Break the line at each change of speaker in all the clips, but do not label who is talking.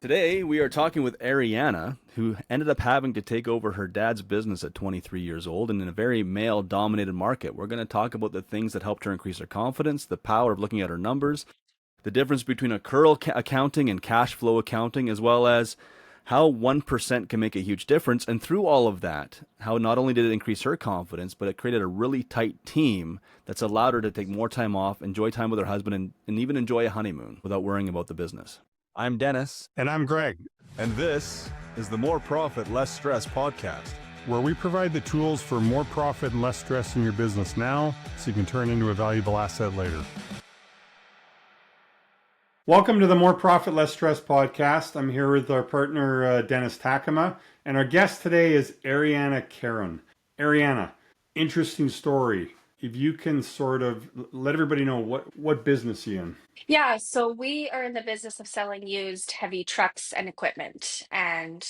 Today, we are talking with Arianna, who ended up having to take over her dad's business at 23 years old and in a very male dominated market. We're going to talk about the things that helped her increase her confidence, the power of looking at her numbers, the difference between accrual accounting and cash flow accounting, as well as how 1% can make a huge difference. And through all of that, how not only did it increase her confidence, but it created a really tight team that's allowed her to take more time off, enjoy time with her husband, and even enjoy a honeymoon without worrying about the business. I'm Dennis.
And I'm Greg,
And this is the More Profit, Less Stress podcast.
where we provide the tools for more profit and less stress in your business now so you can turn into a valuable asset later. Welcome to the More Profit, Less Stress podcast. I'm here with our partner, Dennis Takama, and our guest today is Arianna Carron. Arianna, interesting story. If you can sort of let everybody know what business you're in.
Yeah, so we are in the business of selling used heavy trucks and equipment. And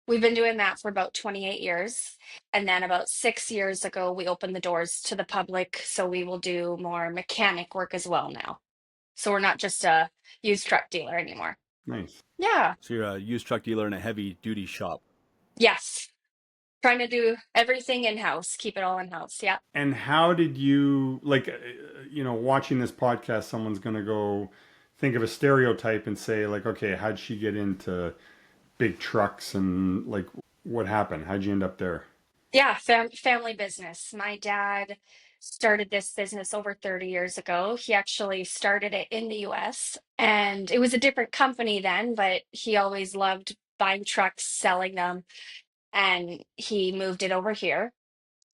we've been doing that for about 28 years. And then about 6 years ago, we opened the doors to the public. So we will do more mechanic work as well now. So we're not just a used truck dealer anymore.
Nice.
Yeah.
So you're a used truck dealer in a heavy duty shop.
Yes. Trying to do everything in-house, keep it all in-house. Yeah.
And how did you, watching this podcast, someone's going to go think of a stereotype and say, like, okay, how'd she get into big trucks and like what happened? How'd you end up there?
Yeah, family business. My dad started this business over 30 years ago. He actually started it in the US, and it was a different company then, but he always loved buying trucks, selling them, and he moved it over here.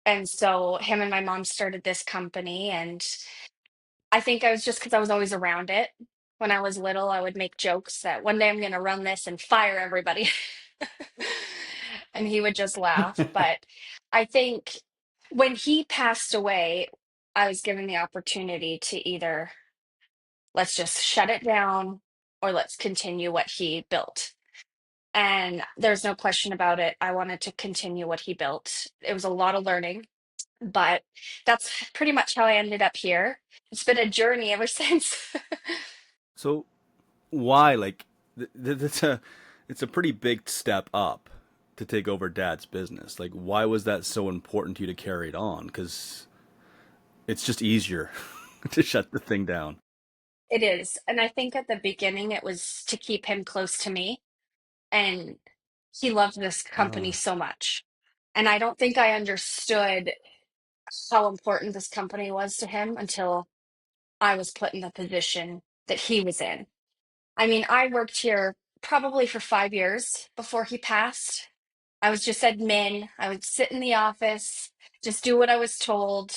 And so him and my mom started this company, and I think I was just because I was always around it. When I was little, I would make jokes that one day I'm going to run this and fire everybody. And he would just laugh. But I think when he passed away, I was given the opportunity to either let's just shut it down or let's continue what he built. And there's no question about it. I wanted to continue what he built. It was a lot of learning, but that's pretty much how I ended up here. It's been a journey ever since.
So why, like, it's a pretty big step up to take over dad's business. Like, why was that so important to you to carry it on? Because it's just easier to shut the thing down.
It is. And I think at the beginning it was to keep him close to me. And he loved this company
Oh,
so much. And I don't think I understood how important this company was to him until I was put in the position that he was in. I mean, I worked here probably for 5 years before he passed. I was just admin. I would sit in the office, just do what I was told.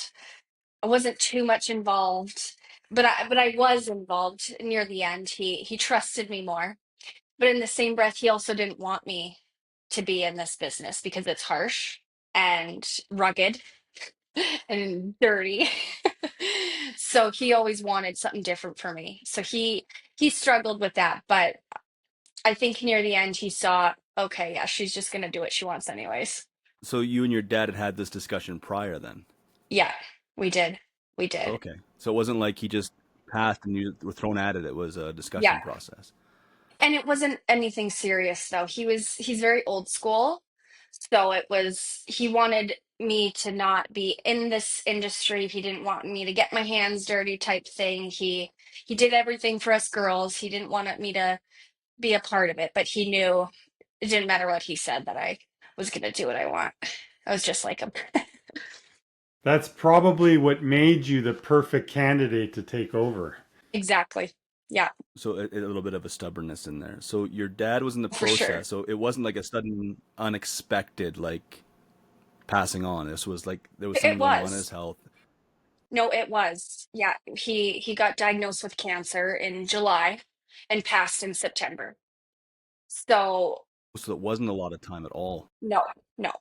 I wasn't too much involved, but I was involved near the end. He trusted me more. But in the same breath, he also didn't want me to be in this business because it's harsh and rugged and dirty. So he always wanted something different for me. So he struggled with that, but I think near the end he saw, okay, yeah, she's just gonna do what she wants anyways.
So you and your dad had this discussion prior then?
Yeah, we did. We did.
Okay. So it wasn't like he just passed and you were thrown at it. It was a
Yeah.
discussion process.
And it wasn't anything serious though. He's very old school. So it was he wanted me to not be in this industry. He didn't want me to get my hands dirty type thing. He did everything for us girls. He didn't want me to be a part of it, but he knew it didn't matter what he said that I was gonna do what I want. I was just like him.
that's probably what made you the perfect candidate to take over.
Exactly. Yeah,
So a little bit of a stubbornness in there. So your dad was in the
for sure.
process. So it wasn't like a sudden, unexpected, like passing on. This was like there was
It
something going on in his
was.
health.
No, it was. Yeah, he got diagnosed with cancer in July and passed in September. So,
So it wasn't a lot of time at all.
no, no.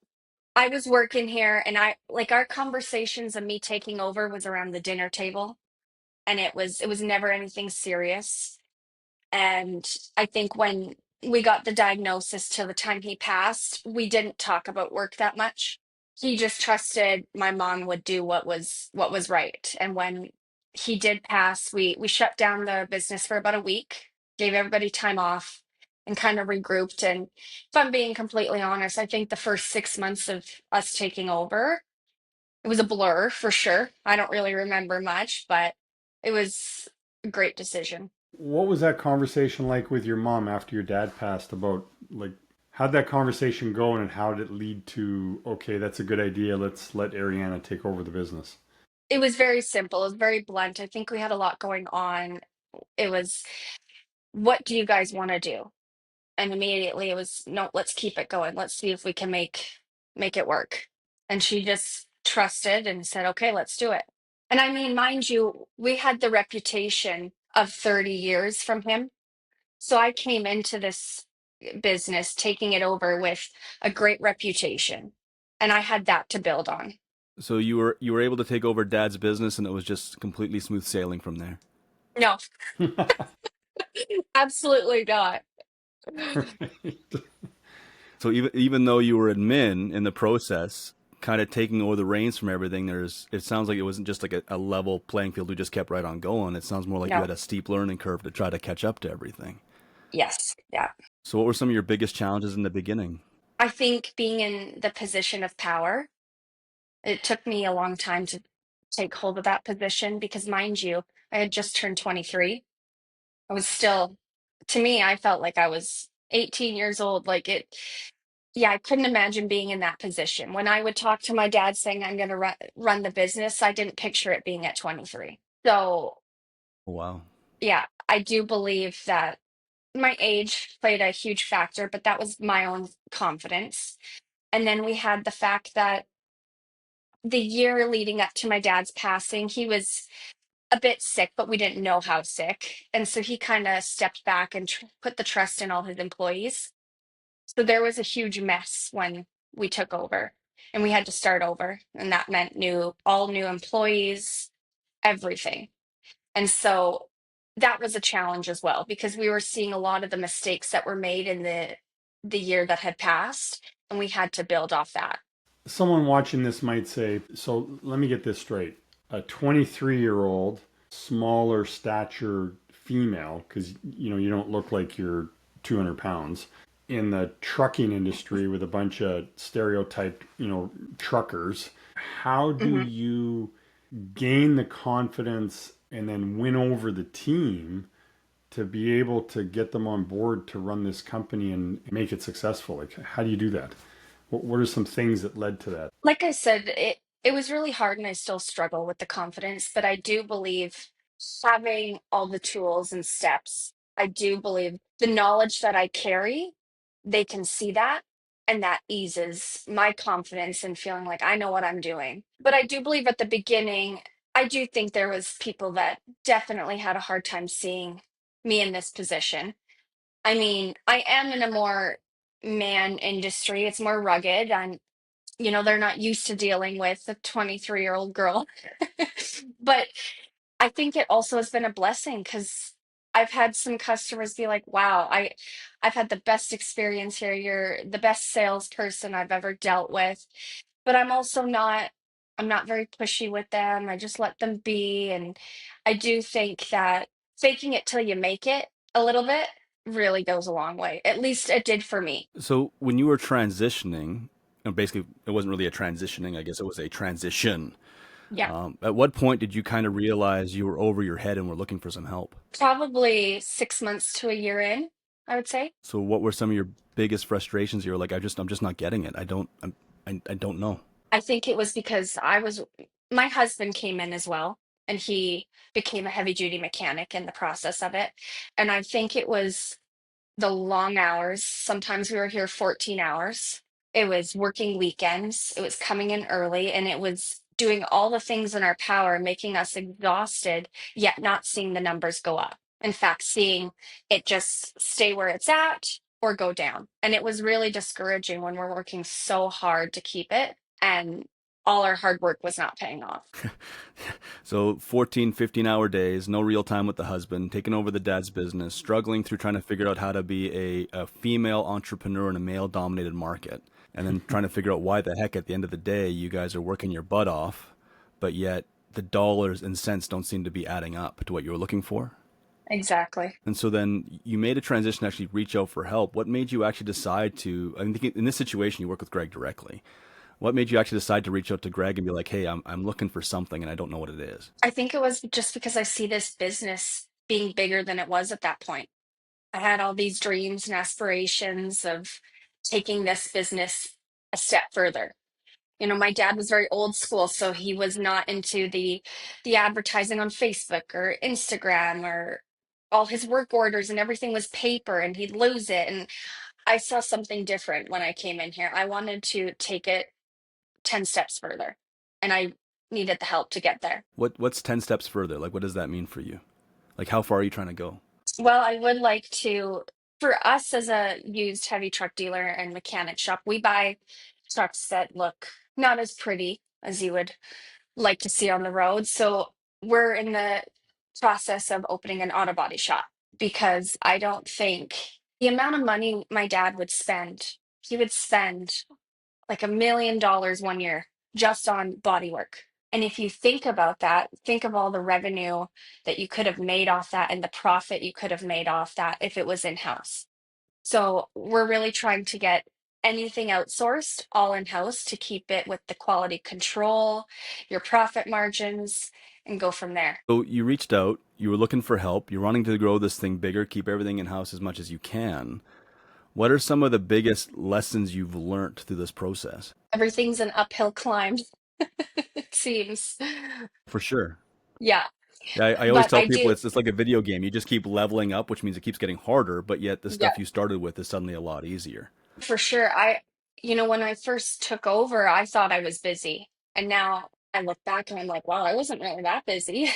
I was working here and I like our conversations of me taking over was around the dinner table and it was never anything serious. And I think when we got the diagnosis till the time he passed, we didn't talk about work that much. He just trusted my mom would do what was right. And when he did pass, we shut down the business for about a week, gave everybody time off, and kind of regrouped. And if I'm being completely honest, I think the first 6 months of us taking over, it was a blur for sure. I don't really remember much, but it was a great decision.
What was that conversation like with your mom after your dad passed about like how'd that conversation go and how did it lead to okay, that's a good idea, let's let Arianna take over the business?
It was very simple. It was very blunt. I think we had a lot going on. It was, what do you guys want to do? And immediately it was, no, let's keep it going. Let's see if we can make it work. And she just trusted and said, okay, let's do it. And I mean, mind you, we had the reputation of 30 years from him. So I came into this business taking it over with a great reputation. And I had that to build on.
So you were able to take over dad's business and it was just completely smooth sailing from there.
No, absolutely not.
Right.
So even though you were admin in the process, kind of taking over the reins from everything, it sounds like it wasn't just like a level playing field who just kept right on going. It sounds more like you
No.
had a steep learning curve to try to catch up to everything.
Yes. Yeah.
So what were some of your biggest challenges in the beginning?
I think being in the position of power, it took me a long time to take hold of that position because, mind you, I had just turned 23. I was still, to me, I felt like I was 18 years old. Like it, yeah, I couldn't imagine being in that position. When I would talk to my dad saying I'm going to run the business, I didn't picture it being at 23. So,
Oh, wow.
yeah, I do believe that my age played a huge factor, but that was my own confidence. And then we had the fact that the year leading up to my dad's passing, he was a bit sick, but we didn't know how sick. And so he kind of stepped back and put the trust in all his employees. So there was a huge mess when we took over and we had to start over. And that meant all new employees, everything. And so that was a challenge as well because we were seeing a lot of the mistakes that were made in the year that had passed, and we had to build off that.
Someone watching this might say, so let me get this straight. A 23-year-old, smaller stature female, because you don't look like you're 200 pounds, in the trucking industry with a bunch of stereotyped, truckers. How do
Mhm.
you gain the confidence and then win over the team to be able to get them on board to run this company and make it successful? Like, how do you do that? What are some things that led to that?
Like I said, it was really hard and I still struggle with the confidence, but I do believe having all the tools and steps, I do believe the knowledge that I carry, they can see that, and that eases my confidence and feeling like I know what I'm doing. But I do believe at the beginning, I do think there was people that definitely had a hard time seeing me in this position. I mean, I am in a more man industry. It's more rugged. They're not used to dealing with a 23-year-old girl. But I think it also has been a blessing because I've had some customers be like, wow, I've had the best experience here. You're the best salesperson I've ever dealt with. But I'm not very pushy with them. I just let them be. And I do think that faking it till you make it a little bit really goes a long way. At least it did for me.
So when you were transitioning, and basically it wasn't really a transitioning, I guess it was a transition.
Yeah.
At what point did you kind of realize you were over your head and were looking for some help?
Probably 6 months to a year in, I would say.
So what were some of your biggest frustrations? You were like, I'm just not getting it. I don't know.
I think it was because my husband came in as well, and he became a heavy duty mechanic in the process of it. And I think it was the long hours. Sometimes we were here 14 hours. It was working weekends. It was coming in early, and it was doing all the things in our power, making us exhausted, yet not seeing the numbers go up. In fact, seeing it just stay where it's at or go down. And it was really discouraging when we're working so hard to keep it and all our hard work was not paying off.
So 14, 15-hour days, no real time with the husband, taking over the dad's business, struggling through trying to figure out how to be a female entrepreneur in a male dominated market, and then trying to figure out why the heck at the end of the day you guys are working your butt off, but yet the dollars and cents don't seem to be adding up to what you were looking for.
Exactly.
And so then you made a transition to actually reach out for help. What made you actually decide to, I think in this situation, you work with Greg directly. What made you actually decide to reach out to Greg and be like, hey, I'm looking for something and I don't know what it is?
I think it was just because I see this business being bigger than it was at that point. I had all these dreams and aspirations of taking this business a step further. You know, my dad was very old school, so he was not into the advertising on Facebook or Instagram, or all his work orders and everything was paper and he'd lose it. And I saw something different when I came in here. I wanted to take it 10 steps further, and I needed the help to get there.
What's 10 steps further? Like, what does that mean for you? Like, how far are you trying to go?
Well, I would like to, for us as a used heavy truck dealer and mechanic shop, we buy trucks that look not as pretty as you would like to see on the road. So we're in the process of opening an auto body shop, because I don't think the amount of money my dad would spend, he would spend like $1 million one year just on body work. And if you think about that, think of all the revenue that you could have made off that and the profit you could have made off that if it was in house. So we're really trying to get anything outsourced all in house to keep it with the quality control, your profit margins, and go from there.
So you reached out, you were looking for help, you're wanting to grow this thing bigger, keep everything in house as much as you can. What are some of the biggest lessons you've learned through this process?
Everything's an uphill climb, it seems.
For sure.
Yeah,
Yeah, I always
but
tell
I
people
do.
it's like a video game. You just keep leveling up, which means it keeps getting harder, but yet the
Yeah.
stuff you started with is suddenly a lot easier.
For sure. When I first took over, I thought I was busy. And now I look back and I'm like, wow, I wasn't really that busy.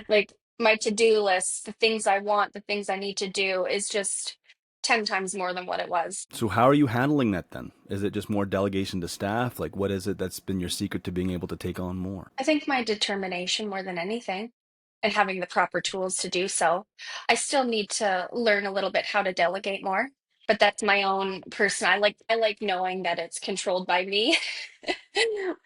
Like, my to-do list, the things I want, the things I need to do is just 10 times more than what it was.
So how are you handling that then? Is it just more delegation to staff? Like what is it that's been your secret to being able to take on more?
I think my determination more than anything, and having the proper tools to do so. I still need to learn a little bit how to delegate more, but that's my own person. I like knowing that it's controlled by me.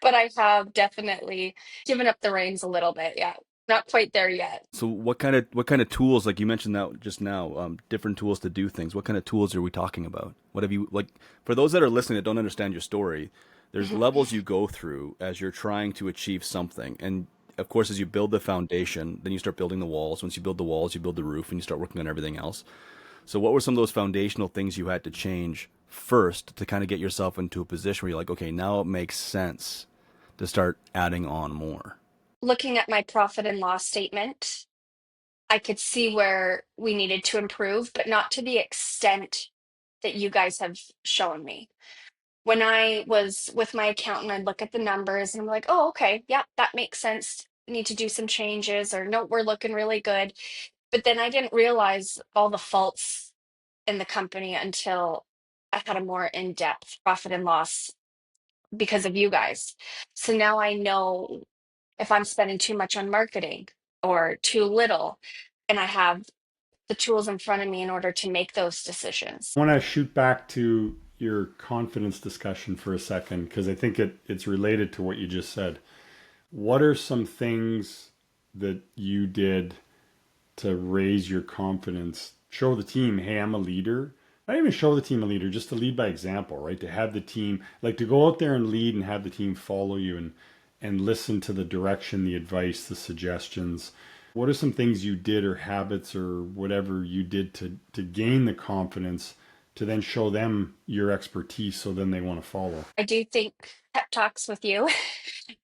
But I have definitely given up the reins a little bit. Yeah. Not quite there yet.
So what kind of tools, like you mentioned that just now, different tools to do things. What kind of tools are we talking about? What have you like for those that are listening that don't understand your story? There's levels you go through as you're trying to achieve something, and of course, as you build the foundation, then you start building the walls. Once you build the walls, you build the roof, and you start working on everything else. So, what were some of those foundational things you had to change first to kind of get yourself into a position where you're like, okay, now it makes sense to start adding on more?
Looking at my profit and loss statement, I could see where we needed to improve, but not to the extent that you guys have shown me. When I was with my accountant, I'd look at the numbers and I'm like, oh, okay, yeah, that makes sense. Need to do some changes, or no, we're looking really good. But then I didn't realize all the faults in the company until I had a more in-depth profit and loss because of you guys. So now I know if I'm spending too much on marketing or too little, and I have the tools in front of me in order to make those decisions.
I want to shoot back to your confidence discussion for a second because I think it's related to what you just said. What are some things that you did to raise your confidence? Show the team, hey, I'm a leader. Not even show the team a leader, just to lead by example, right? To have the team, like to go out there and lead and have the team follow you and listen to the direction, the advice, the suggestions. What are some things you did or habits or whatever you did to gain the confidence to then show them your expertise so then they want to follow?
I do think pep talks with you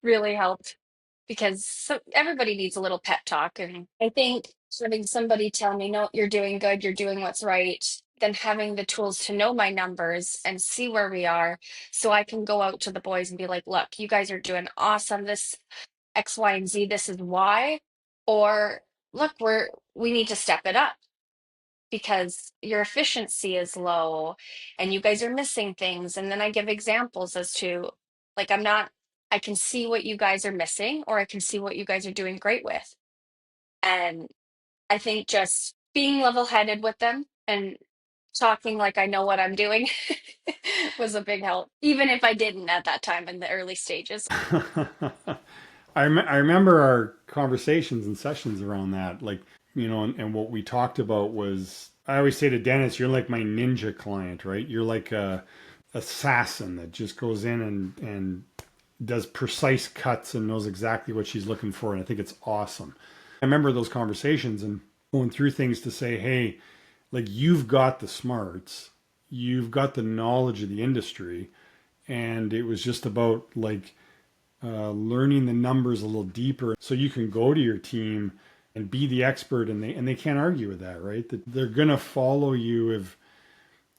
really helped, because everybody needs a little pep talk. And I think having somebody tell me, no, you're doing good, you're doing what's right, then having the tools to know my numbers and see where we are, so I can go out to the boys and be like, look, you guys are doing awesome. This X, Y, and Z, this is why. Or look, we need to step it up because your efficiency is low and you guys are missing things. And then I give examples as to, like, I can see what you guys are missing, or I can see what you guys are doing great with. And I think just being level headed with them and talking like I know what I'm doing was a big help, even if I didn't at that time in the early stages.
I remember our conversations and sessions around that. Like and what we talked about was, I always say to Dennis, you're like my ninja client, right? You're like a assassin that just goes in and does precise cuts and knows exactly what she's looking for. And I think it's awesome. I remember those conversations and going through things to say, hey, like you've got the smarts, you've got the knowledge of the industry. And it was just about like learning the numbers a little deeper so you can go to your team and be the expert, and they can't argue with that, right? That they're gonna follow you if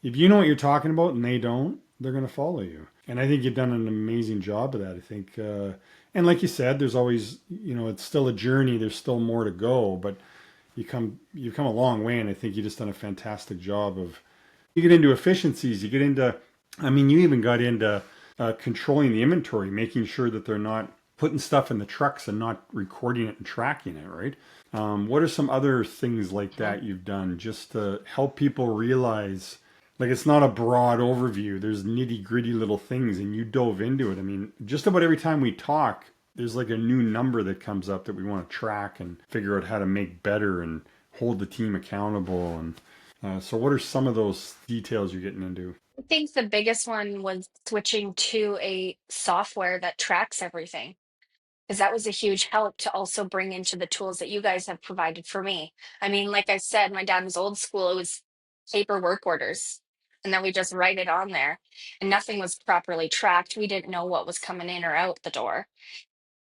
you know what you're talking about and they don't, they're gonna follow you. And I think you've done an amazing job of that. I think, and like you said, there's always, it's still a journey. There's still more to go, but you've come a long way, and I think you just done a fantastic job of. You get into efficiencies. You get into, I mean, you even got into controlling the inventory, making sure that they're not putting stuff in the trucks and not recording it and tracking it, right? What are some other things like that you've done just to help people realize, like it's not a broad overview. There's nitty gritty little things, and you dove into it. I mean, just about every time we talk, there's like a new number that comes up that we want to track and figure out how to make better and hold the team accountable. And so, what are some of those details you're getting into?
I think the biggest one was switching to a software that tracks everything, because that was a huge help to also bring into the tools that you guys have provided for me. I mean, like I said, my dad was old school. It was paper work orders, and then we just write it on there, and nothing was properly tracked. We didn't know what was coming in or out the door.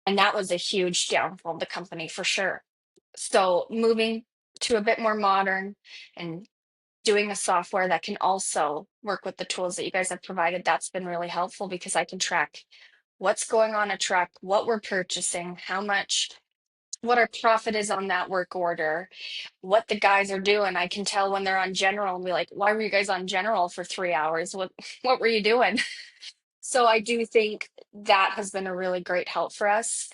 And that was a huge downfall of the company for sure. So moving to a bit more modern and doing a software that can also work with the tools that you guys have provided, that's been really helpful because I can track what's going on a truck, what we're purchasing, how much, what our profit is on that work order, what the guys are doing. I can tell when they're on general and be like, why were you guys on general for 3 hours? What were you doing? So I do think that has been a really great help for us.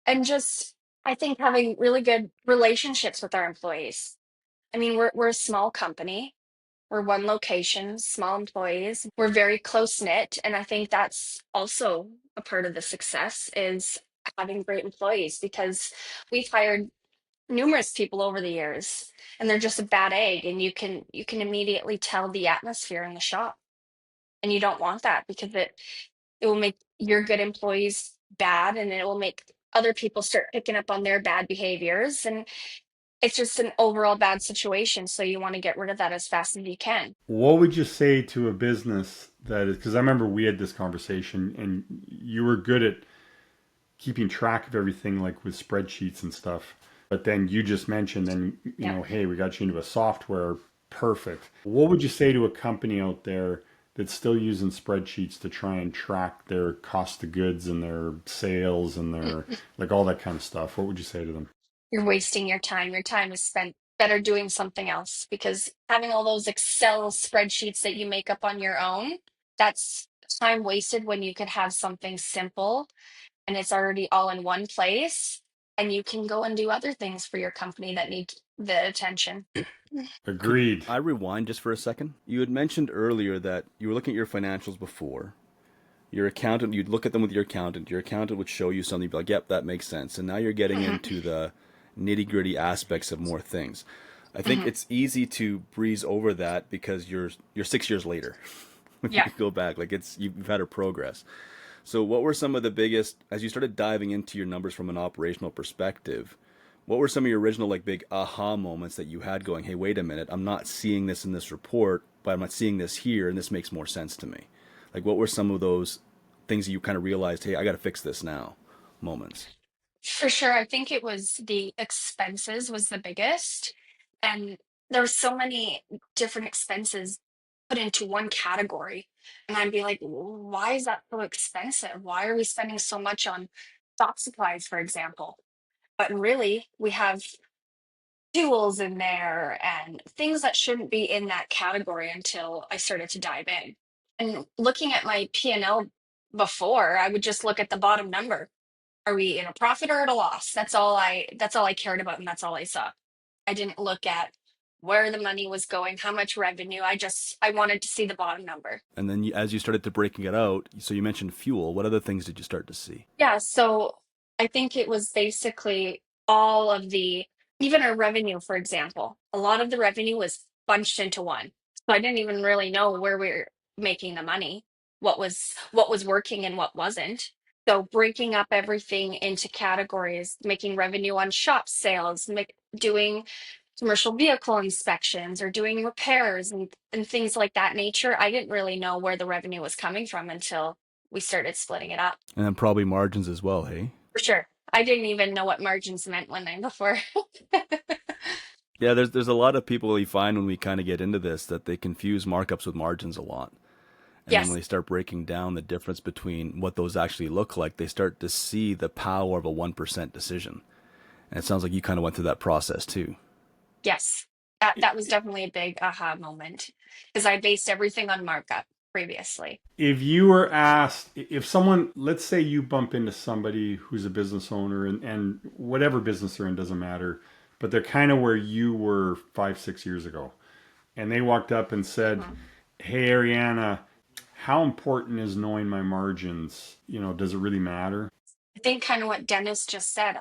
And just I think having really good relationships with our employees. I mean, we're a small company. We're one location, small employees. We're very close knit, and I think that's also a part of the success is having great employees because we've hired numerous people over the years, and they're just a bad egg, and you can immediately tell the atmosphere in the shop, and you don't want that because it will make your good employees bad, and it will make other people start picking up on their bad behaviors, and it's just an overall bad situation. So you want to get rid of that as fast as you can.
What would you say to a business that is, because I remember we had this conversation and you were good at keeping track of everything, like with spreadsheets and stuff. But then you just mentioned, then,
Yeah.
hey, we got you into a software. Perfect. What would you say to a company out there that's still using spreadsheets to try and track their cost of goods and their sales and their, like all that kind of stuff? What would you say to them?
You're wasting your time. Your time is spent better doing something else because having all those Excel spreadsheets that you make up on your own, that's time wasted when you could have something simple and it's already all in one place and you can go and do other things for your company that need the attention.
Could
Agreed.
I rewind just for a second? You had mentioned earlier that you were looking at your financials before. Your accountant, you'd look at them with your accountant. Your accountant would show you something, you'd be like, yep, that makes sense. And now you're getting
Mhm,
into the nitty gritty aspects of more things. I think
mhm.
it's easy to breeze over that because you're 6 years later. When you
Yeah.
go back, like you've had a progress. So what were some of the biggest, as you started diving into your numbers from an operational perspective, what were some of your original like big aha moments that you had going, hey, wait a minute, I'm not seeing this in this report, but I'm not seeing this here, and this makes more sense to me? Like what were some of those things that you kind of realized, hey, I got to fix this now moments?
For sure. I think it was the expenses was the biggest. And there were so many different expenses put into one category. And I'd be like, why is that so expensive? Why are we spending so much on shop supplies, for example? But really, we have tools in there and things that shouldn't be in that category until I started to dive in. And looking at my P&L before, I would just look at the bottom number. Are we in a profit or at a loss? That's all I cared about and that's all I saw. I didn't look at where the money was going, how much revenue. I wanted to see the bottom number.
And then as you started to breaking it out, so you mentioned fuel, what other things did you start to see?
Yeah, so I think it was basically all of the Even our revenue, for example, a lot of the revenue was bunched into one. So I didn't even really know where we were making the money, what was working and what wasn't. So breaking up everything into categories, making revenue on shop sales, doing commercial vehicle inspections or doing repairs and things like that nature. I didn't really know where the revenue was coming from until we started splitting it up.
And then probably margins as well, hey?
For sure. I didn't even know what margins meant one night before.
Yeah, there's a lot of people we find when we kind of get into this that they confuse markups with margins a lot. And then when
Yes.
they start breaking down the difference between what those actually look like, they start to see the power of a 1% decision. And it sounds like you kind of went through that process too.
Yes, that was definitely a big aha moment because I based everything on markup previously.
If you were asked, if someone, let's say you bump into somebody who's a business owner and whatever business they're in doesn't matter, but they're kind of where you were 5, 6 years ago. And they walked up and said,
Mhm.
"Hey, Arianna, how important is knowing my margins? Does it really matter?"
I think kind of what Dennis just said.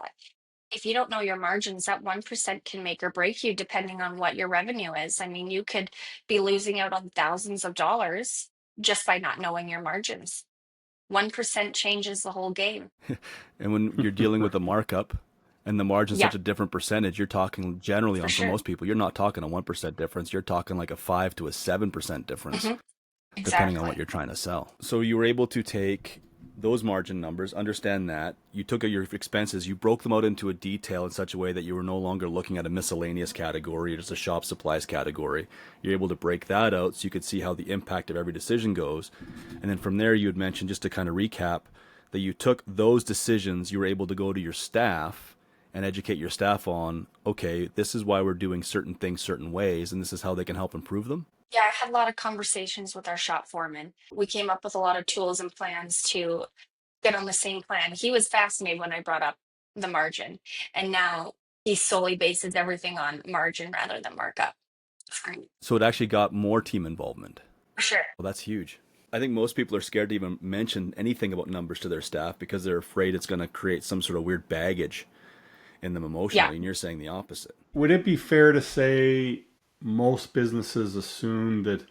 If you don't know your margins, that 1% can make or break you depending on what your revenue is. I mean, you could be losing out on thousands of dollars just by not knowing your margins. 1% changes the whole game.
And when you're dealing with a markup and the margin's
Yeah,
such a different percentage, you're talking generally
for
on for
sure.
most people, you're not talking a 1% difference. You're talking like a 5 to a 7% difference,
Hmm.
depending on what
Exactly.
you're trying to sell. So you were able to take those margin numbers, understand that. You took your expenses, you broke them out into a detail in such a way that you were no longer looking at a miscellaneous category or just a shop supplies category. You're able to break that out so you could see how the impact of every decision goes. And then from there, you had mentioned, just to kind of recap, that you took those decisions, you were able to go to your staff and educate your staff on, okay, this is why we're doing certain things certain ways, and this is how they can help improve them.
Yeah, I had a lot of conversations with our shop foreman. We came up with a lot of tools and plans to get on the same plan. He was fascinated when I brought up the margin, and now he solely bases everything on margin rather than markup. It's great.
So it actually got more team involvement.
For sure.
Well, that's huge. I think most people are scared to even mention anything about numbers to their staff because they're afraid it's going to create some sort of weird baggage in them
Yeah.
emotionally. And you're saying the opposite.
Would it be fair to say most businesses assume that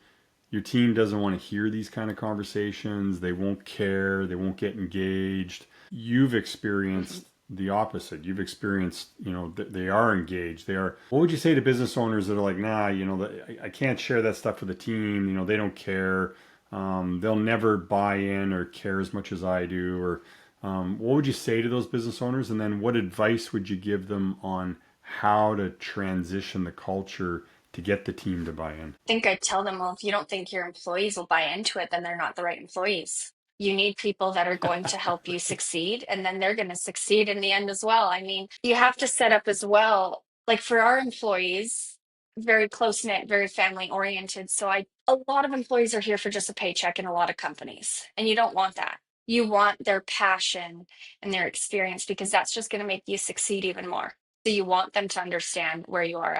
your team doesn't want to hear these kind of conversations? They won't care, they won't get engaged. You've
Mhm.
experienced the opposite. You've experienced, they are engaged. They are. What would you say to business owners that are like, nah, I can't share that stuff with the team. They don't care. They'll never buy in or care as much as I do. Or what would you say to those business owners? And then what advice would you give them on how to transition the culture to get the team to buy in?
I think I tell them, well, if you don't think your employees will buy into it, then they're not the right employees. You need people that are going to help you succeed, and then they're going to succeed in the end as well. I mean, you have to set up as well, like for our employees, very close knit, very family oriented. A lot of employees are here for just a paycheck in a lot of companies, and you don't want that. You want their passion and their experience because that's just going to make you succeed even more. So you want them to understand where you are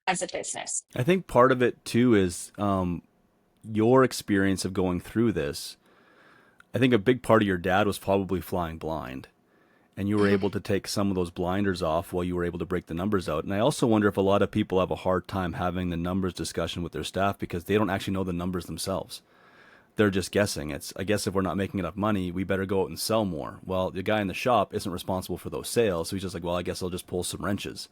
as a business.
I think part of it too is your experience of going through this. I think a big part of your dad was probably flying blind. And you were
Mhm.
able to take some of those blinders off while you were able to break the numbers out. And I also wonder if a lot of people have a hard time having the numbers discussion with their staff because they don't actually know the numbers themselves. They're just guessing. It's, I guess if we're not making enough money, we better go out and sell more. Well, the guy in the shop isn't responsible for those sales, so he's just like, well, I guess I'll just pull some wrenches.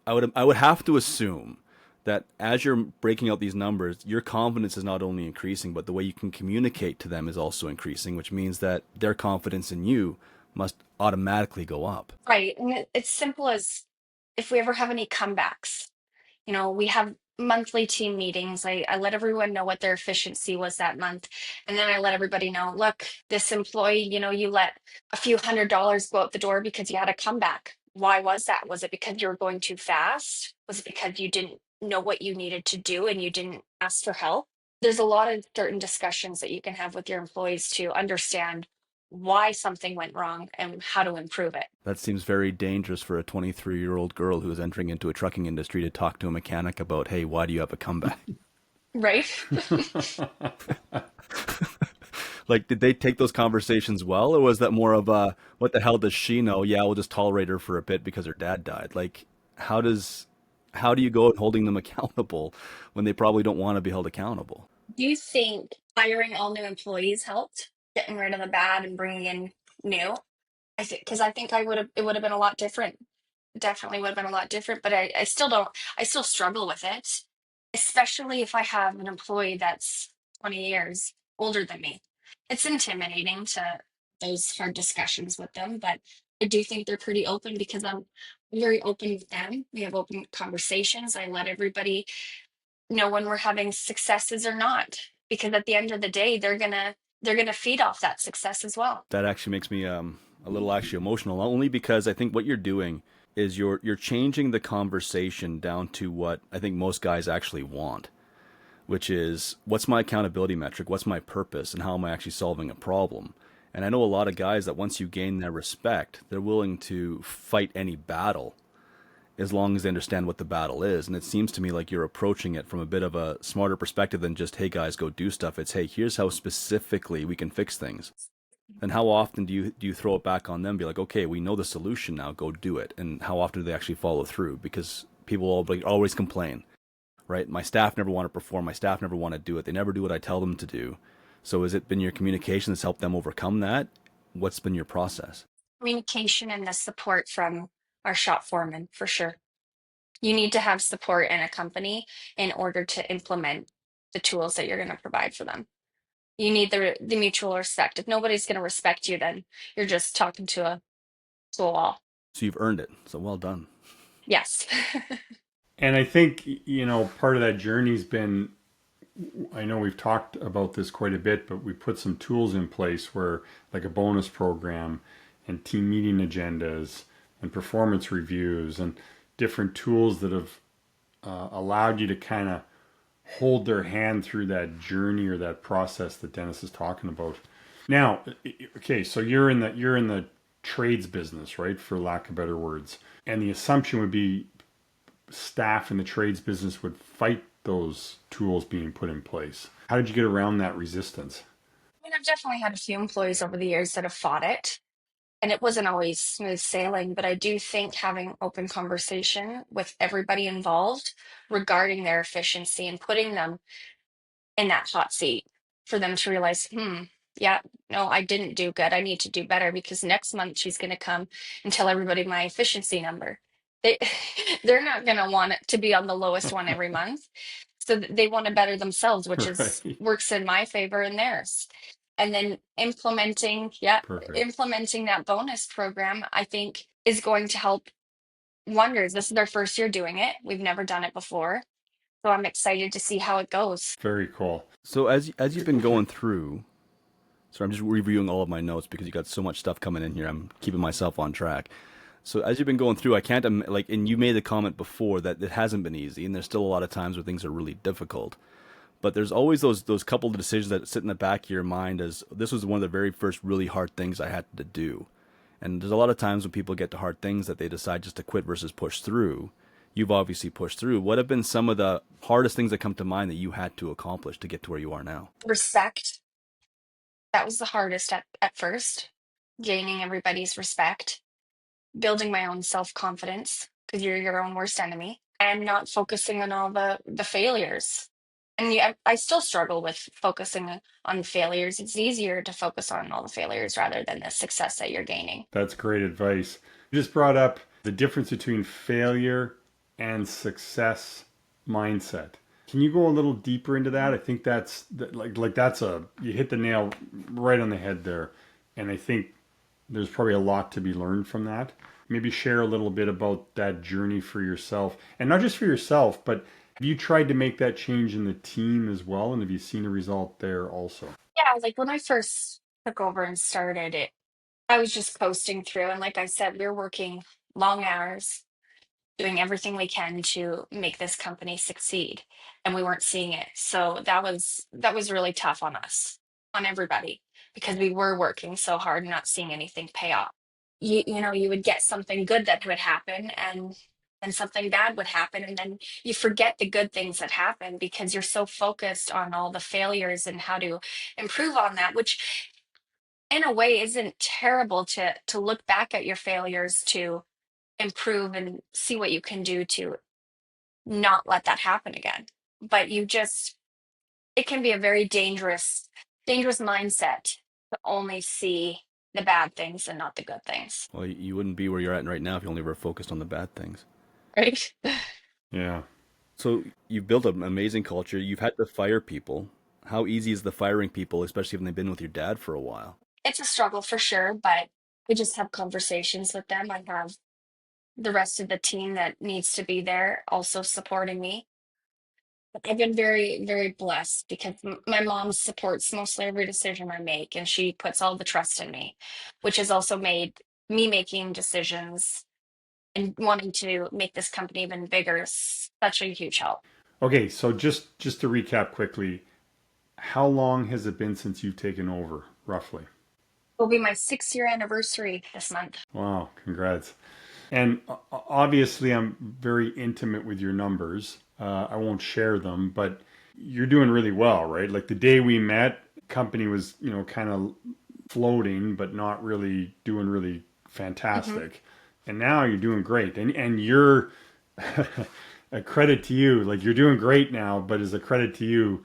I would have to assume that as you're breaking out these numbers, your confidence is not only increasing, but the way you can communicate to them is also increasing, which means that their confidence in you must automatically go up.
Right. And it's simple as if we ever have any comebacks, we have monthly team meetings. I let everyone know what their efficiency was that month. And then I let everybody know, look, this employee, you let a few $100s go out the door because you had a comeback. Why was that? Was it because you were going too fast? Was it because you didn't know what you needed to do and you didn't ask for help? There's a lot of certain discussions that you can have with your employees to understand why something went wrong and how to improve it.
That seems very dangerous for a 23-year-old girl who is entering into a trucking industry to talk to a mechanic about, hey, why do you have a comeback?
Right?
Like, did they take those conversations well, or was that more of a, what the hell does she know? Yeah, we'll just tolerate her for a bit because her dad died. Like, how does how do you go at holding them accountable when they probably don't want to be held accountable?
Do you think hiring all new employees helped? Getting rid of the bad and bringing in new? I think because I think it would have been a lot different. Definitely would have been a lot different, but I still don't I still struggle with it, especially if I have an employee that's 20 years older than me. It's intimidating to those hard discussions with them, but I do think they're pretty open because I'm very open with them. We have open conversations. I let everybody know when we're having successes or not, because at the end of the day, they're gonna feed off that success as well.
That actually makes me a little actually emotional, only because I think what you're doing is you're changing the conversation down to what I think most guys actually want, which is what's my accountability metric, what's my purpose, and how am I actually solving a problem. And I know a lot of guys that once you gain their respect, they're willing to fight any battle as long as they understand what the battle is. And it seems to me like you're approaching it from a bit of a smarter perspective than just, hey guys, go do stuff. It's, hey, here's how specifically we can fix things. And how often do you throw it back on them? Be like, okay, we know the solution now. Go do it. And how often do they actually follow through? Because people always complain, right? My staff never want to perform. My staff never want to do it. They never do what I tell them to do. So has it been your communication that's helped them overcome that? What's been your process?
Communication and the support from our shop foreman, for sure. You need to have support in a company in order to implement the tools that you're going to provide for them. You need the mutual respect. If nobody's going to respect you, then you're just talking to a wall.
So you've earned it. So well done.
Yes.
And I think, part of that journey's been, I know we've talked about this quite a bit, but we put some tools in place where, like a bonus program and team meeting agendas and performance reviews and different tools that have allowed you to kind of hold their hand through that journey or that process that Dennis is talking about. Now, okay, so you're in the trades business, right? For lack of better words. And the assumption would be staff in the trades business would fight those tools being put in place. How did you get around that resistance?
I mean, I've definitely had a few employees over the years that have fought it, and it wasn't always smooth sailing, but I do think having open conversation with everybody involved regarding their efficiency and putting them in that hot seat for them to realize, yeah, no, I didn't do good. I need to do better because next month she's going to come and tell everybody my efficiency number. They they're not going to want it to be on the lowest one every month. So they want to better themselves, which is
Right.
works in my favor and theirs. And then
Perfect.
implementing that bonus program, I think is going to help wonders. This is our first year doing it. We've never done it before. So I'm excited to see how it goes.
Very cool.
So as you've been going through, so I'm just reviewing all of my notes because you got so much stuff coming in here. I'm keeping myself on track. So as you've been going through, I can't like, and you made the comment before that it hasn't been easy, and there's still a lot of times where things are really difficult. But there's always those couple of decisions that sit in the back of your mind as this was one of the very first really hard things I had to do. And there's a lot of times when people get to hard things that they decide just to quit versus push through. You've obviously pushed through. What have been some of the hardest things that come to mind that you had to accomplish to get to where you are now?
Respect. That was the hardest at first, gaining everybody's respect, building my own self-confidence, because you're your own worst enemy, and not focusing on all the failures. And yeah, I still struggle with focusing on failures. It's easier to focus on all the failures rather than the success that you're gaining.
That's great advice. You just brought up the difference between failure and success mindset. Can you go a little deeper into that? I think like that's you hit the nail right on the head there. And I think there's probably a lot to be learned from that. Maybe share a little bit about that journey for yourself. And not just for yourself, but have you tried to make that change in the team as well? And have you seen a result there also?
Yeah, like when I first took over and started it, I was just coasting through. And like I said, we are working long hours, doing everything we can to make this company succeed, and we weren't seeing it. So that was really tough on us, on everybody, because we were working so hard and not seeing anything pay off. You would get something good that would happen, and then something bad would happen, and then you forget the good things that happen because you're so focused on all the failures and how to improve on that, which in a way isn't terrible to look back at your failures to improve and see what you can do to not let that happen again. But it can be a very dangerous mindset to only see the bad things and not the good things.
Well, you wouldn't be where you're at right now if you only were focused on the bad things.
Right?
Yeah.
So you've built an amazing culture. You've had to fire people. How easy is the firing people, especially when they've been with your dad for a while?
It's a struggle for sure, but I just have conversations with them. I have the rest of the team that needs to be there also supporting me. I've been very, very blessed because my mom supports mostly every decision I make, and she puts all the trust in me, which has also made me making decisions and wanting to make this company even bigger such a huge help.
Okay, so just to recap quickly, how long has it been since you've taken over, roughly?
It'll be my 6 year anniversary this month.
Wow, congrats. And obviously, I'm very intimate with your numbers. I won't share them, but you're doing really well, right? Like the day we met, company was, kind of floating, but not really doing really
Hmm.
fantastic. And now you're doing great. And you're a credit to you. Like you're doing great now, but as a credit to you,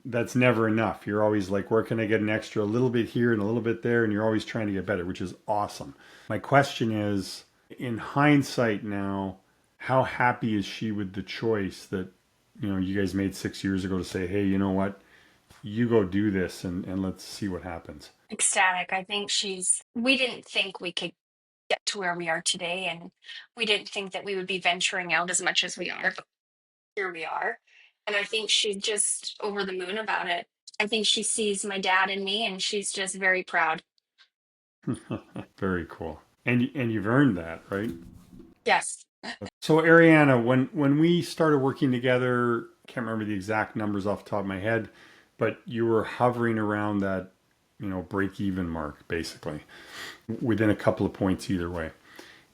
that's never enough. You're always like, where can I get an extra a little bit here and a little bit there? And you're always trying to get better, which is awesome. My question is, in hindsight now, how happy is she with the choice that, you guys made 6 years ago to say, hey, you know what? You go do this and let's see what happens.
Ecstatic. I think we didn't think we could get to where we are today, and we didn't think that we would be venturing out as much as we are, but here we are. And I think she's just over the moon about it. I think she sees my dad in me, and she's just very proud.
Very cool. And you've earned that, right?
Yes.
So Arianna, when we started working together, I can't remember the exact numbers off the top of my head, but you were hovering around that, break even mark, basically, within a couple of points either way.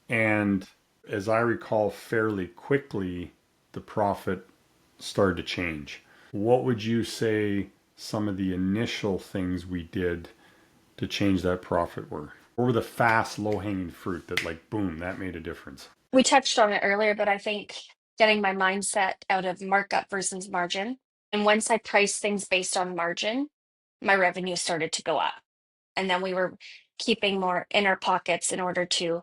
And as I recall, fairly quickly, the profit started to change. What would you say some of the initial things we did to change that profit were? What were the fast, low hanging fruit that, like, boom, that made a difference?
We touched on it earlier, but I think getting my mindset out of markup versus margin. And once I priced things based on margin, my revenue started to go up. And then we were keeping more in our pockets in order to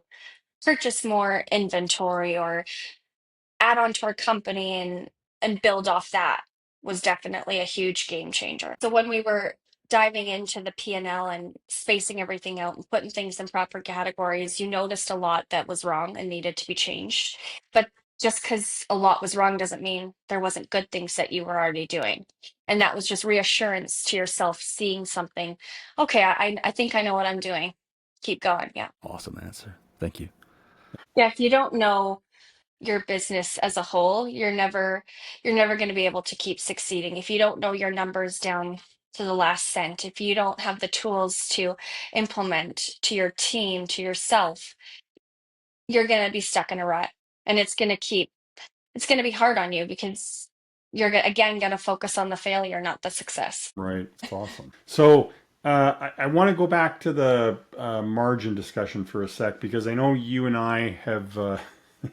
purchase more inventory or add on to our company and build off that was definitely a huge game changer. So when we were diving into the P&L and spacing everything out and putting things in proper categories, you noticed a lot that was wrong and needed to be changed. But just because a lot was wrong doesn't mean there wasn't good things that you were already doing. And that was just reassurance to yourself, seeing something. Okay, I think I know what I'm doing. Keep going. Yeah.
Awesome answer. Thank you.
Yeah. If you don't know your business as a whole, you're never going to be able to keep succeeding if you don't know your numbers down to the last cent. If you don't have the tools to implement to your team, to yourself, you're going to be stuck in a rut, and it's going to be hard on you because again going to focus on the failure, not the success.
Right. It's awesome. So I want to go back to the margin discussion for a sec because I know you and I have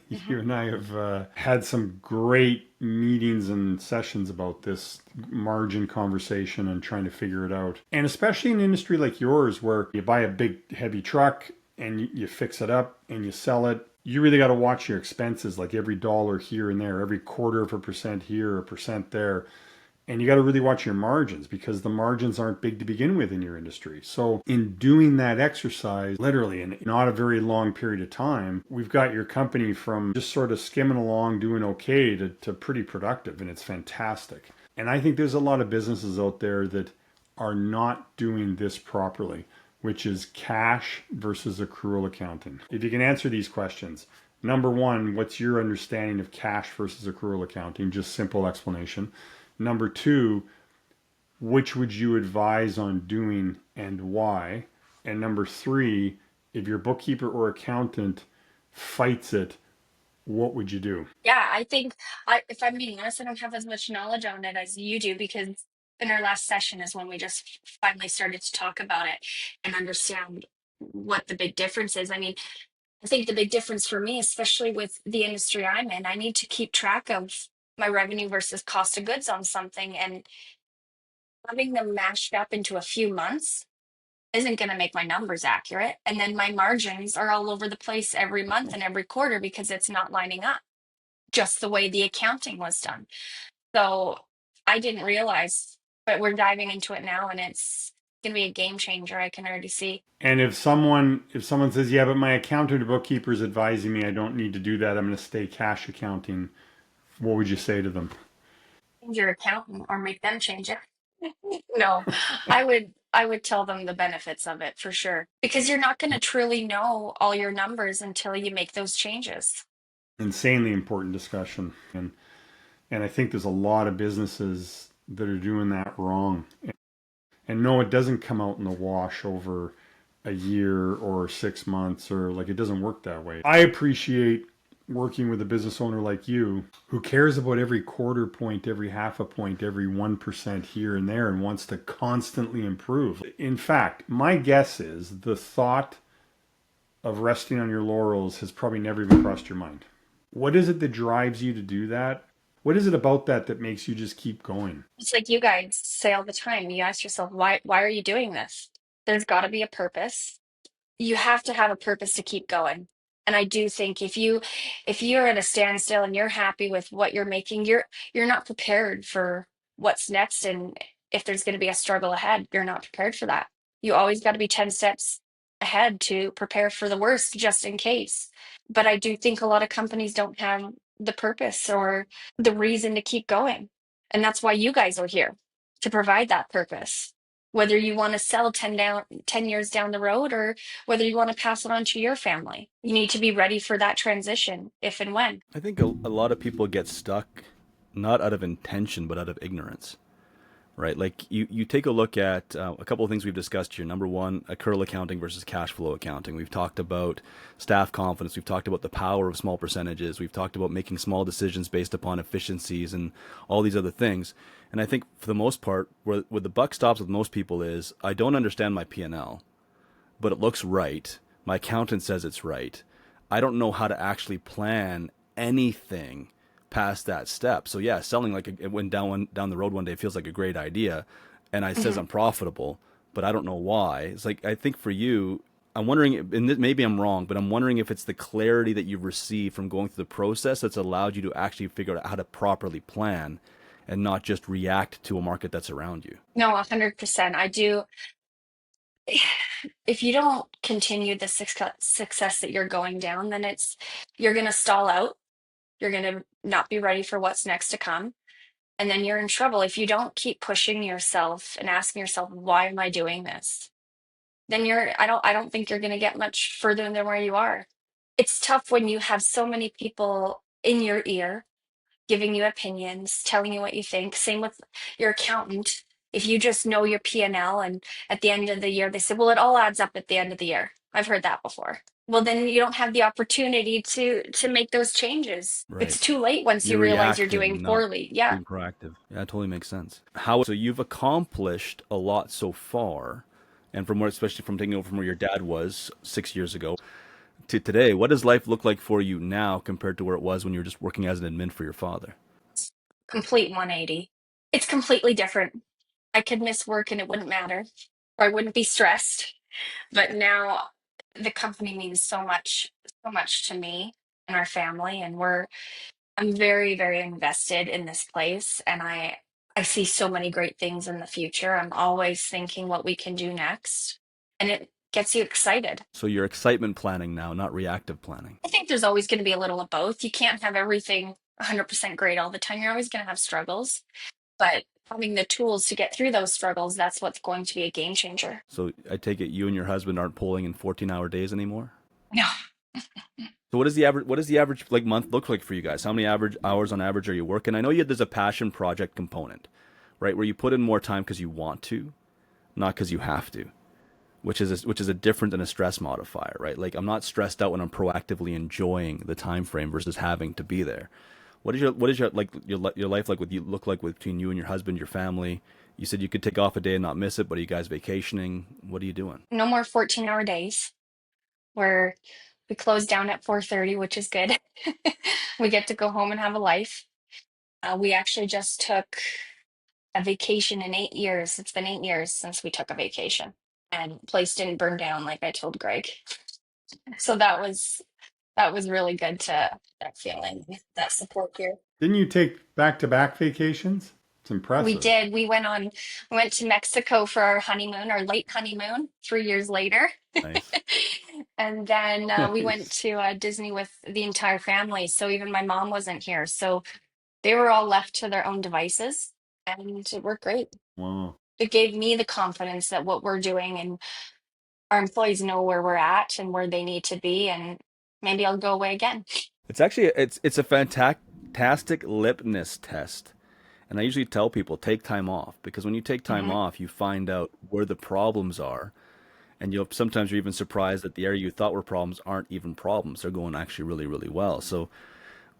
Mhm.
had some great meetings and sessions about this margin conversation and trying to figure it out. And especially in an industry like yours, where you buy a big heavy truck and you fix it up and you sell it. You really got to watch your expenses, like every dollar here and there, every quarter of a percent here, a percent there, and you got to really watch your margins because the margins aren't big to begin with in your industry. So, in doing that exercise, literally in not a very long period of time, we've got your company from just sort of skimming along, doing okay, to pretty productive. And it's fantastic. And I think there's a lot of businesses out there that are not doing this properly, which is cash versus accrual accounting. If you can answer these questions, number one, what's your understanding of cash versus accrual accounting? Just simple explanation. Number two, which would you advise on doing and why? And number three, if your bookkeeper or accountant fights it, what would you do?
Yeah, I think if I'm being honest, I don't have as much knowledge on it as you do because in our last session is when we just finally started to talk about it and understand what the big difference is. I mean, I think the big difference for me, especially with the industry I'm in, I need to keep track of my revenue versus cost of goods on something, and having them mashed up into a few months isn't going to make my numbers accurate. And then my margins are all over the place every month and every quarter because it's not lining up just the way the accounting was done. So I didn't realize, but we're diving into it now, and it's going to be a game changer. I can already see.
And if someone says, yeah, but my accountant or bookkeeper is advising me I don't need to do that, I'm going to stay cash accounting, what would you say to them?
Change your accountant or make them change it. No, I would tell them the benefits of it for sure, because you're not going to truly know all your numbers until you make those changes.
Insanely important discussion. And I think there's a lot of businesses that are doing that wrong. And no, it doesn't come out in the wash over a year or 6 months, or like, it doesn't work that way. I appreciate working with a business owner like you who cares about every quarter point, every half a point, every 1% here and there, and wants to constantly improve. In fact, my guess is the thought of resting on your laurels has probably never even crossed your mind. What is it that drives you to do that? What is it about that that makes you just keep going?
It's like you guys say all the time. You ask yourself, why are you doing this? There's got to be a purpose. You have to have a purpose to keep going. And I do think if you're at a standstill and you're happy with what you're making, you're not prepared for what's next. And if there's going to be a struggle ahead, you're not prepared for that. You always got to be 10 steps ahead to prepare for the worst just in case. But I do think a lot of companies don't have the purpose or the reason to keep going. And that's why you guys are here, to provide that purpose. Whether you want to sell 10 years down the road, or whether you want to pass it on to your family. You need to be ready for that transition if and when.
I think a lot of people get stuck not out of intention, but out of ignorance, right? Like you take a look at a couple of things we've discussed here. Number one, accrual accounting versus cash flow accounting. We've talked about staff confidence. We've talked about the power of small percentages. We've talked about making small decisions based upon efficiencies and all these other things. And I think for the most part, where the buck stops with most people is, I don't understand my P&L, but it looks right. My accountant says it's right. I don't know how to actually plan anything past that step. So yeah, selling like it went down the road one day feels like a great idea, and it says I'm profitable, but I don't know why. It's like, I think for you, I'm wondering, and maybe I'm wrong, but I'm wondering if it's the clarity that you've received from going through the process that's allowed you to actually figure out how to properly plan and not just react to a market that's around you.
No, 100%. I do. If you don't continue the success that you're going down, then you're going to stall out. You're going to not be ready for what's next to come. And then you're in trouble. If you don't keep pushing yourself and asking yourself, why am I doing this? Then I don't think you're going to get much further than where you are. It's tough when you have so many people in your ear giving you opinions, telling you what you think. Same with your accountant. If you just know your P&L and at the end of the year, they say, well, it all adds up at the end of the year. I've heard that before. Well, then you don't have the opportunity to make those changes.
Right.
It's too late once you
You're
realize you're doing
reacting, not
poorly. Yeah.
being proactive. Yeah, it totally makes sense. So you've accomplished a lot so far, and from where, especially from taking over from where your dad was 6 years ago to today, what does life look like for you now compared to where it was when you were just working as an admin for your father?
Complete 180. It's completely different. I could miss work and it wouldn't matter, or I wouldn't be stressed. But now the company means so much to me and our family, and I'm very, very invested in this place, and I see so many great things in the future. I'm always thinking what we can do next, and it gets you excited.
So you're excitement planning now, not reactive planning.
I think there's always going to be a little of both. You can't have everything 100% great all the time. You're always going to have struggles, but having the tools to get through those struggles, that's what's going to be a game changer.
So I take it you and your husband aren't pulling in 14-hour days anymore?
No.
So what does the average like month look like for you guys? How many average hours on average are you working? I know there's a passion project component, right? Where you put in more time because you want to, not because you have to, which is a different than a stress modifier, right? Like, I'm not stressed out when I'm proactively enjoying the time frame versus having to be there. What is your like your life like with you look like between you and your husband, your family? You said you could take off a day and not miss it, but are you guys vacationing? What are you doing?
No more 14-hour days. We're We close down at 4:30, which is good. We get to go home and have a life. We actually just took a vacation in 8 years. It's been 8 years since we took a vacation, and the place didn't burn down like I told Greg. So that was really good to that feeling, that support here.
Didn't you take back-to-back vacations? It's
We
impressive.
did. We went to Mexico for our honeymoon, our late honeymoon, 3 years later.
Nice.
And then we went
Nice.
to Disney with the entire family. So even my mom wasn't here. So they were all left to their own devices, and it worked great.
Wow.
It gave me the confidence that what we're doing and our employees know where we're at and where they need to be. And maybe I'll go away again.
It's a fantastic lipness test. And I usually tell people take time off because when you take time
Hmm.
off, you find out where the problems are. And sometimes you're even surprised that the area you thought were problems aren't even problems. They're going actually really, really well. So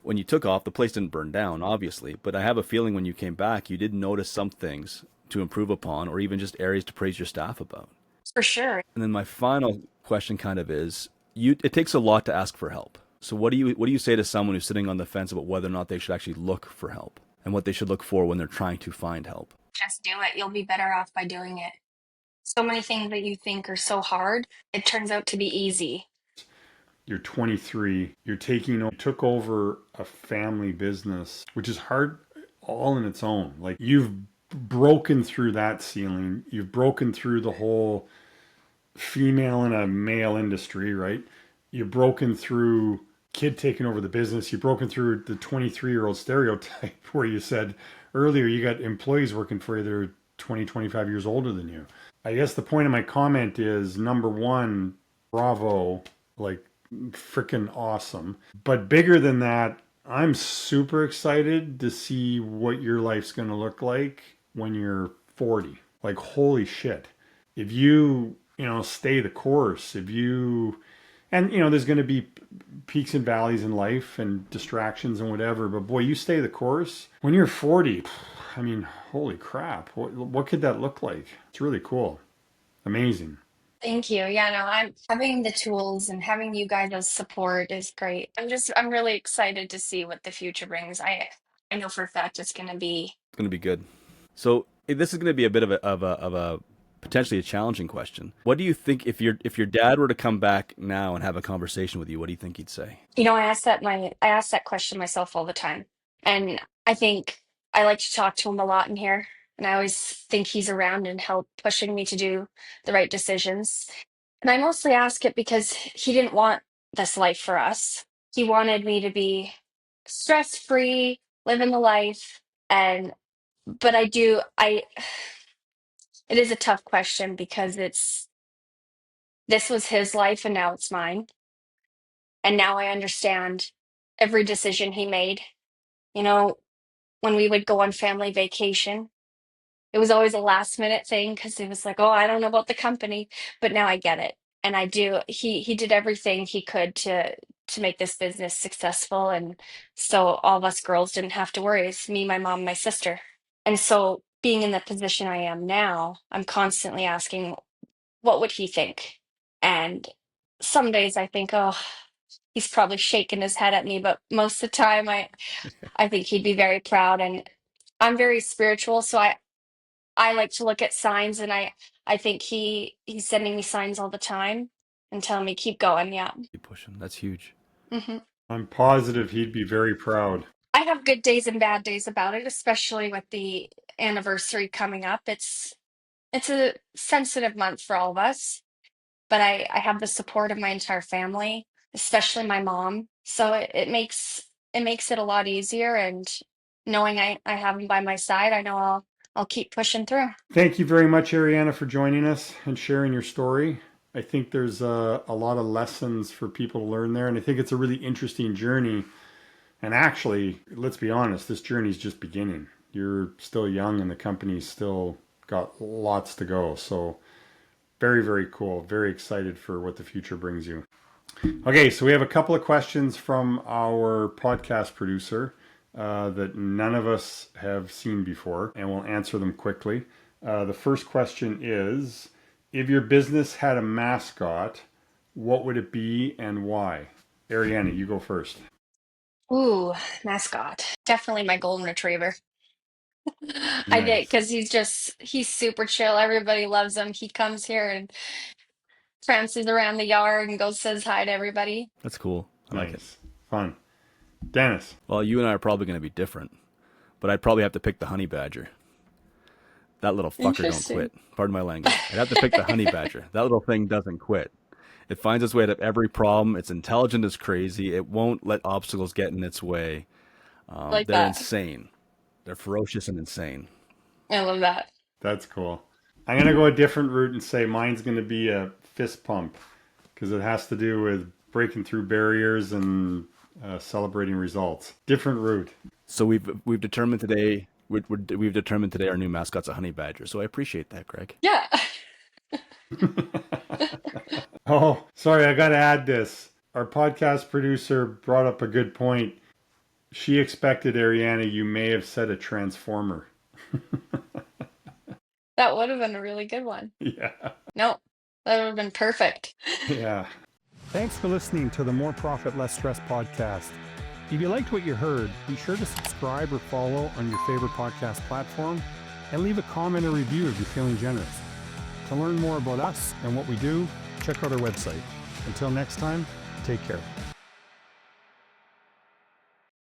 when you took off, the place didn't burn down, obviously, but I have a feeling when you came back, you did notice some things to improve upon or even just areas to praise your staff about.
For sure.
And then my final question kind of is it takes a lot to ask for help. So what do you say to someone who's sitting on the fence about whether or not they should actually look for help and what they should look for when they're trying to find help?
Just do it. You'll be better off by doing it. So many things that you think are so hard, it turns out to be easy.
You're 23. You took over a family business, which is hard all in its own. Like you've broken through that ceiling. You've broken through the whole female and a male industry, right? You've broken through kid taking over the business. You've broken through the 23-year-old stereotype where you said earlier you got employees working for you that are 20, 25 years older than you. I guess the point of my comment is number one, bravo, like freaking awesome. But bigger than that, I'm super excited to see what your life's going to look like when you're 40. Like, holy shit. If you stay the course, there's going to be peaks and valleys in life and distractions and whatever, but boy, you stay the course. When you're 40, I mean, holy crap. What could that look like? It's really cool. Amazing.
Thank you. Yeah, no, I'm having the tools and having you guys as support is great. I'm really excited to see what the future brings. I know for a fact it's going to be.
It's going to be good. So this is going to be a bit of a potentially a challenging question. What do you think if your dad were to come back now and have a conversation with you? What do you think he'd say?
I ask that question myself all the time. And I think I like to talk to him a lot in here. And I always think he's around and help pushing me to do the right decisions. And I mostly ask it because he didn't want this life for us. He wanted me to be stress free, living the life. And, but it is a tough question because this was his life and now it's mine. And now I understand every decision he made. You know, when we would go on family vacation, it was always a last minute thing because it was like, oh, I don't know about the company, but now I get it. And I do. He did everything he could to make this business successful, and so all of us girls didn't have to worry. It's me, my mom, my sister. And so being in the position I am now, I'm constantly asking, what would he think? And some days I think, oh, he's probably shaking his head at me, but most of the time I think he'd be very proud. And I'm very spiritual, so I like to look at signs, and I think he's sending me signs all the time and telling me keep going. Yeah.
Keep pushing. That's huge.
Hmm.
I'm positive he'd be very proud.
I have good days and bad days about it, especially with the anniversary coming up. It's a sensitive month for all of us, but I have the support of my entire family, especially my mom. So it makes it a lot easier, and knowing I have him by my side, I know I'll keep pushing through.
Thank you very much, Ariana, for joining us and sharing your story. I think there's a lot of lessons for people to learn there, and I think it's a really interesting journey. And actually, let's be honest, this journey is just beginning. You're still young, and the company's still got lots to go. So, very, very cool. Very excited for what the future brings you. Okay, so we have a couple of questions from our podcast producer that none of us have seen before, and we'll answer them quickly. The first question is, if your business had a mascot, what would it be and why? Arianna, you go first.
Ooh, mascot. Definitely my golden retriever. I did
Nice.
because he's super chill. Everybody loves him. He comes here and prances around the yard and goes says hi to everybody.
That's cool. I like it.
Nice. Fun. Dennis.
Well, you and I are probably going to be different, but I'd probably have to pick the honey badger. That little fucker don't
Interesting.
quit. Pardon my language. I'd have to pick the honey badger. That little thing doesn't quit. It finds its way out of every problem. It's intelligent as crazy. It won't let obstacles get in its way.
Like
They're
that.
insane. They're ferocious and insane.
I love that.
That's cool. I'm going to go a different route and say mine's going to be a fist pump because it has to do with breaking through barriers and celebrating results. Different route.
So we've determined today we've determined today our new mascot's a honey badger. So I appreciate that, Greg.
Yeah.
Oh, sorry, I got to add this. Our podcast producer brought up a good point. She expected, Arianna, you may have said a transformer.
That would have been a really good one.
Yeah.
No, that would have been perfect.
Yeah.
Thanks for listening to the More Profit, Less Stress podcast. If you liked what you heard, be sure to subscribe or follow on your favorite podcast platform and leave a comment or review if you're feeling generous. To learn more about us and what we do, check out our website. Until next time, take care.